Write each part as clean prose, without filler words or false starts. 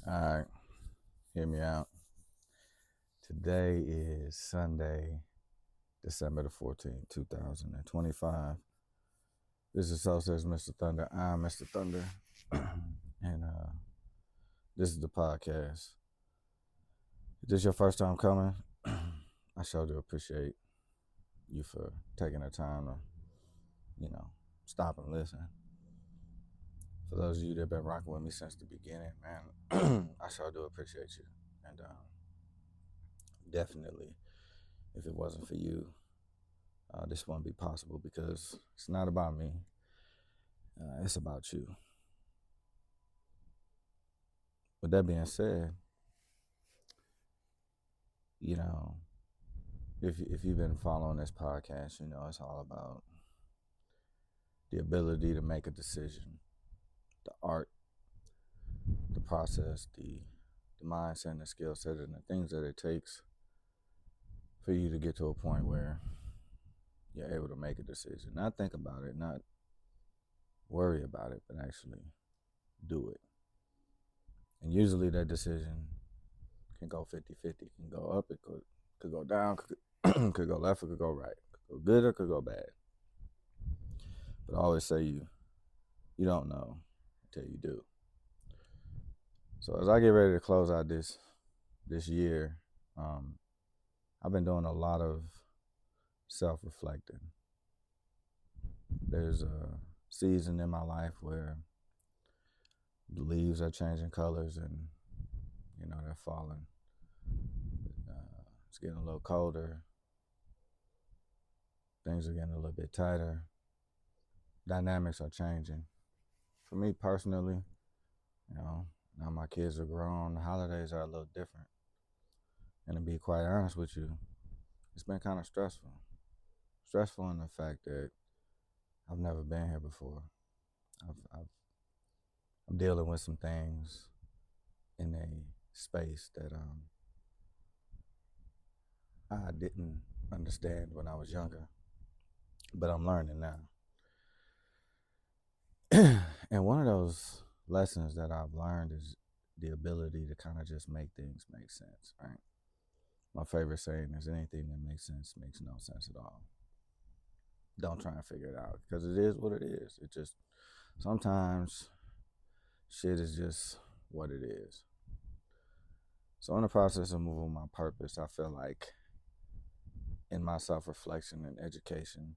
All right, hear me out. Today is Sunday, December the 14th, 2025. This is So Says Mr. Thunder. I'm Mr. Thunder. and this is the podcast. If this is your first time coming, I sure do appreciate you for taking the time to, stop and listen. For those of you that have been rocking with me since the beginning, man, I sure do appreciate you. And definitely, if it wasn't for you, this wouldn't be possible because it's not about me. It's about you. With that being said, you know, if you've been following this podcast, you know it's all about the ability to make a decision, the art, the process, the mindset, and the skill set, and the things that it takes for you to get to a point where you're able to make a decision. Not think about it, not worry about it, but actually do it. And usually that decision can go 50-50, can go up, it could go down, could go left, or could go right, could go good or could go bad. But I always say you don't know until you do. So as I get ready to close out this year, I've been doing a lot of self-reflecting. There's a season in my life where the leaves are changing colors and they're falling. It's getting a little colder. Things are getting a little bit tighter. Dynamics are changing. For me personally, now my kids are grown. The holidays are a little different. And to be quite honest with you, it's been kind of stressful. Stressful in the fact that I've never been here before. I'm dealing with some things in a space that I didn't understand when I was younger, but I'm learning now. And one of those lessons that I've learned is the ability to kind of just make things make sense, right? My favorite saying is anything that makes sense makes no sense at all. Don't try and figure it out because it is what it is. It just sometimes shit is just what it is. So in the process of moving my purpose, I feel like in my self-reflection and education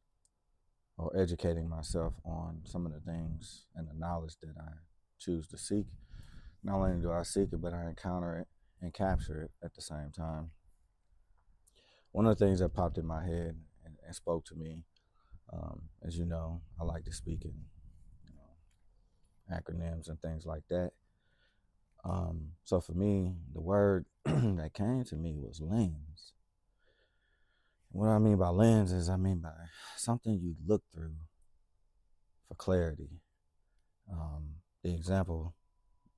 or educating myself on some of the things and the knowledge that I choose to seek, not only do I seek it, but I encounter it and capture it at the same time. One of the things that popped in my head and spoke to me, as you know, I like to speak in acronyms and things like that. So for me, the word that came to me was lens. What I mean by lens is I mean by something you look through for clarity. The example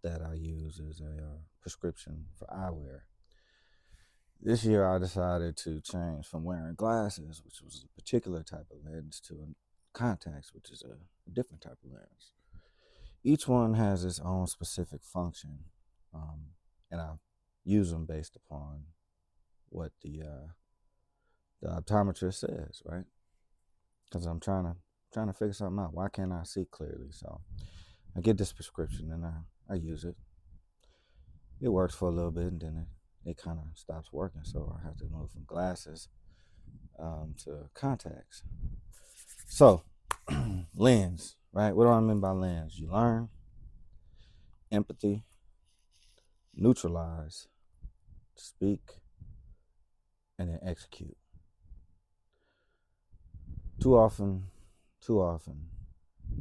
that I use is a prescription for eyewear. This year I decided to change from wearing glasses, which was a particular type of lens, to contacts, which is a different type of lens. Each one has its own specific function, and I use them based upon what the optometrist says, right? Because I'm trying to figure something out. Why can't I see clearly? So I get this prescription and I use it. It works for a little bit, and then it kind of stops working. So I have to move from glasses to contacts. So lens, right? What do I mean by lens? You learn, empathy, neutralize, speak, and then execute. Too often,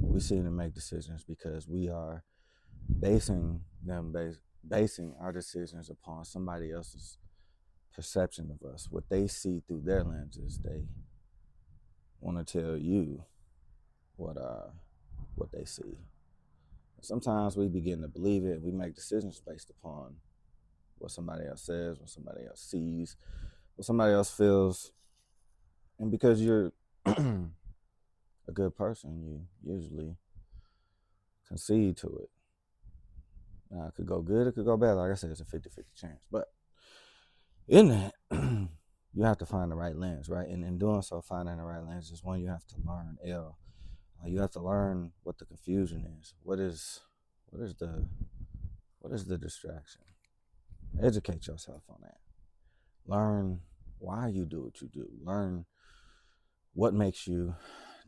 we seem to make decisions because we are basing our decisions upon somebody else's perception of us, what they see through their lenses. They want to tell you what they see. Sometimes we begin to believe it. We make decisions based upon what somebody else says, what somebody else sees, what somebody else feels. And because you're a good person, you usually concede to it. Now, it could go good, it could go bad. Like I said, it's a 50-50 chance. But in that, you have to find the right lens, right? And in doing so, finding the right lens is one you have to learn. You have to learn what the confusion is. What is the distraction? Educate yourself on that. Learn why you do what you do. Learn what makes you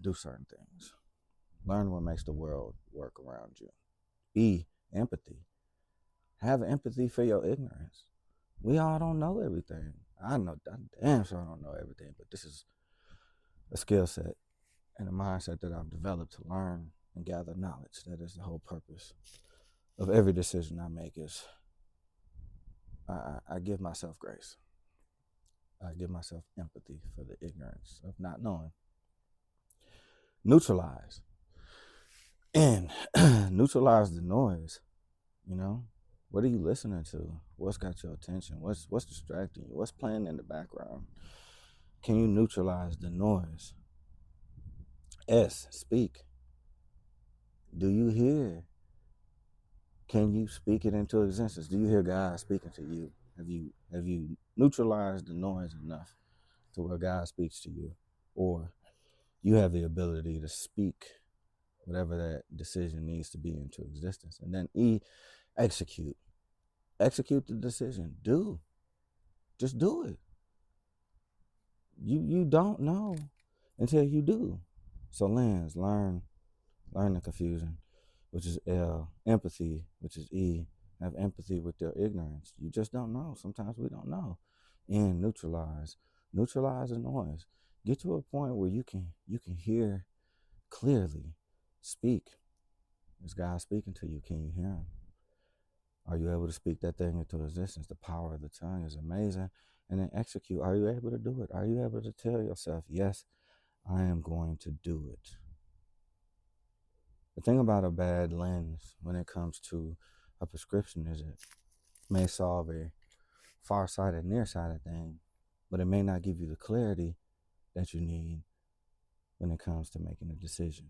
do certain things. Learn what makes the world work around you. Be empathy. Have empathy for your ignorance. We all don't know everything. I damn sure I don't know everything, but this is a skill set and a mindset that I've developed to learn and gather knowledge. That is the whole purpose of every decision I make. Is I give myself grace. I give myself empathy for the ignorance of not knowing. Neutralize and neutralize the noise. You know, what are you listening to? What's got your attention? What's distracting you? What's playing in the background? Can you neutralize the noise? S, speak. Do you hear? Can you speak it into existence? Do you hear God speaking to you? Have you neutralized the noise enough to where God speaks to you? Or you have the ability to speak whatever that decision needs to be into existence. And then E, execute. Execute the decision. Just do it. You don't know until you do. So learn the confusion, which is L. Empathy, which is E. Have empathy with their ignorance. You just don't know. Sometimes we don't know. And neutralize the noise. Get to a point where you can hear clearly. Speak. Is God speaking to you? Can you hear him? Are you able to speak that thing into existence? The power of the tongue is amazing. And then execute. Are you able to do it? Are you able to tell yourself, yes, I am going to do it? The thing about a bad lens when it comes to a prescription is it may solve a far-sighted, nearsighted thing, but it may not give you the clarity that you need when it comes to making a decision.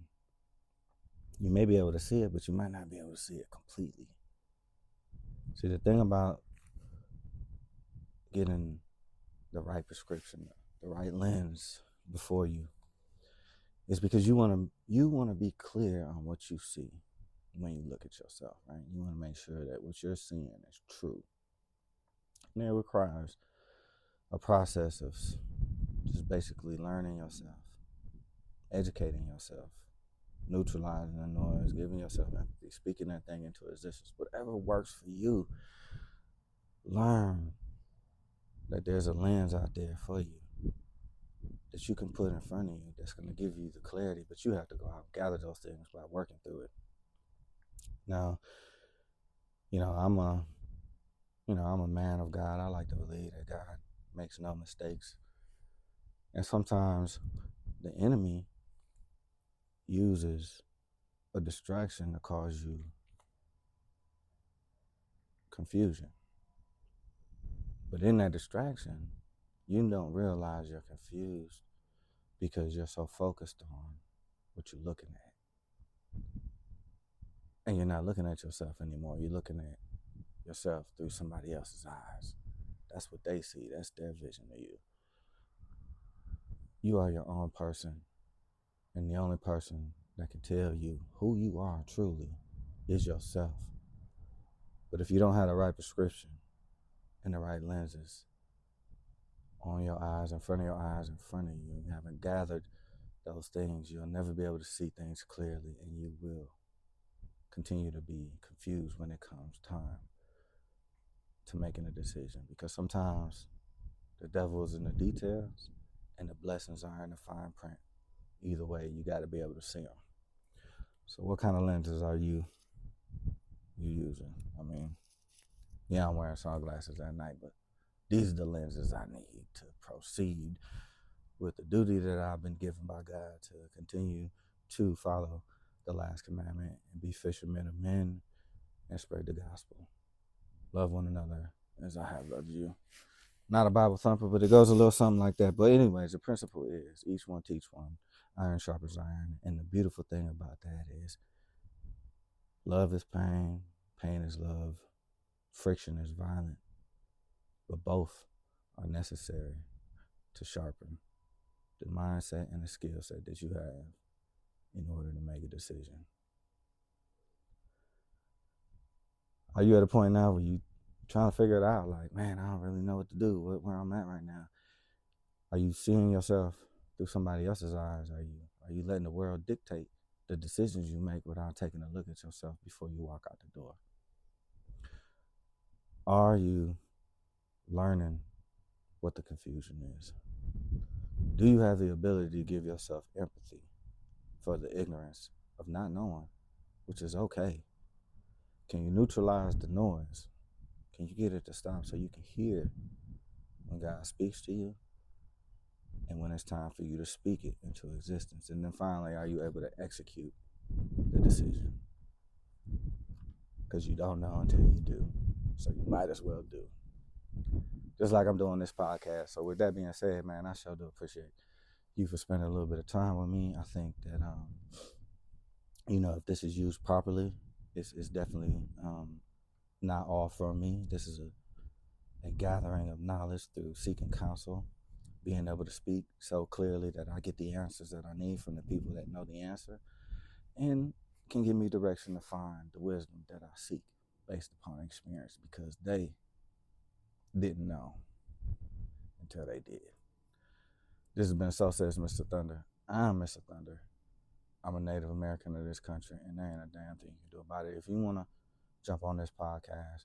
You may be able to see it, but you might not be able to see it completely. See, the thing about getting the right prescription, the right lens before you, is because you want to be clear on what you see when you look at yourself, right? You want to make sure that what you're seeing is true. And it requires a process of just basically learning yourself, educating yourself, neutralizing the noise, giving yourself empathy, speaking that thing into existence. Whatever works for you, learn that there's a lens out there for you that you can put in front of you that's going to give you the clarity, but you have to go out and gather those things by working through it. Now, I'm a man of God. I like to believe that God makes no mistakes. And sometimes the enemy uses a distraction to cause you confusion. But in that distraction, you don't realize you're confused because you're so focused on what you're looking at. And you're not looking at yourself anymore. You're looking at yourself through somebody else's eyes. That's what they see. That's their vision of you. You are your own person. And the only person that can tell you who you are truly is yourself. But if you don't have the right prescription and the right lenses on your eyes, in front of your eyes, in front of you, and you haven't gathered those things, you'll never be able to see things clearly, and you will continue to be confused when it comes time to making a decision. Because sometimes the devil is in the details and the blessings are in the fine print. Either way, you got to be able to see them. So what kind of lenses are you using? I mean, yeah, I'm wearing sunglasses at night, but these are the lenses I need to proceed with the duty that I've been given by God to continue to follow the last commandment and be fishermen of men and spread the gospel. Love one another as I have loved you. Not a Bible thumper, but it goes a little something like that. But anyways, the principle is each one teach one. Iron sharpens iron. And the beautiful thing about that is love is pain, Pain is love, friction is violent, but both are necessary to sharpen the mindset and the skill set that you have in order to make a decision. Are you at a point now where you trying to figure it out? Like, man, I don't really know what to do, where I'm at right now. Are you seeing yourself through somebody else's eyes? Are you letting the world dictate the decisions you make without taking a look at yourself before you walk out the door? Are you learning what the confusion is? Do you have the ability to give yourself empathy for the ignorance of not knowing, which is okay? Can you neutralize the noise? Can you get it to stop so you can hear when God speaks to you and when it's time for you to speak it into existence? And then finally, are you able to execute the decision? Because you don't know until you do. So you might as well do. Just like I'm doing this podcast. So with that being said, man, I sure do appreciate you for spending a little bit of time with me. I think that, if this is used properly, it's definitely not all from me. This is a gathering of knowledge through seeking counsel, being able to speak so clearly that I get the answers that I need from the people that know the answer and can give me direction to find the wisdom that I seek based upon experience, because they didn't know until they did. This has been So Says Mr. Thunder. I'm Mr. Thunder. I'm a Native American of this country, and there ain't a damn thing you can do about it. If you want to jump on this podcast,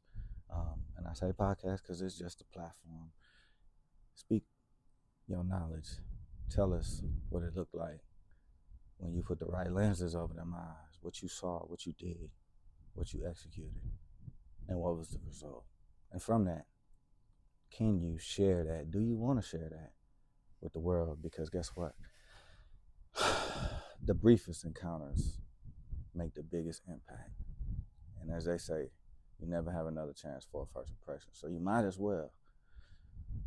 and I say podcast because it's just a platform, speak your knowledge. Tell us what it looked like when you put the right lenses over them eyes, what you saw, what you did, what you executed, and what was the result. And from that, can you share that? Do you want to share that with the world? Because guess what? The briefest encounters make the biggest impact. And as they say, you never have another chance for a first impression. So you might as well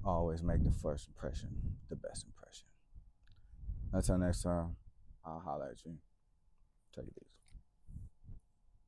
always make the first impression the best impression. Until next time, I'll holler at you. Take it easy.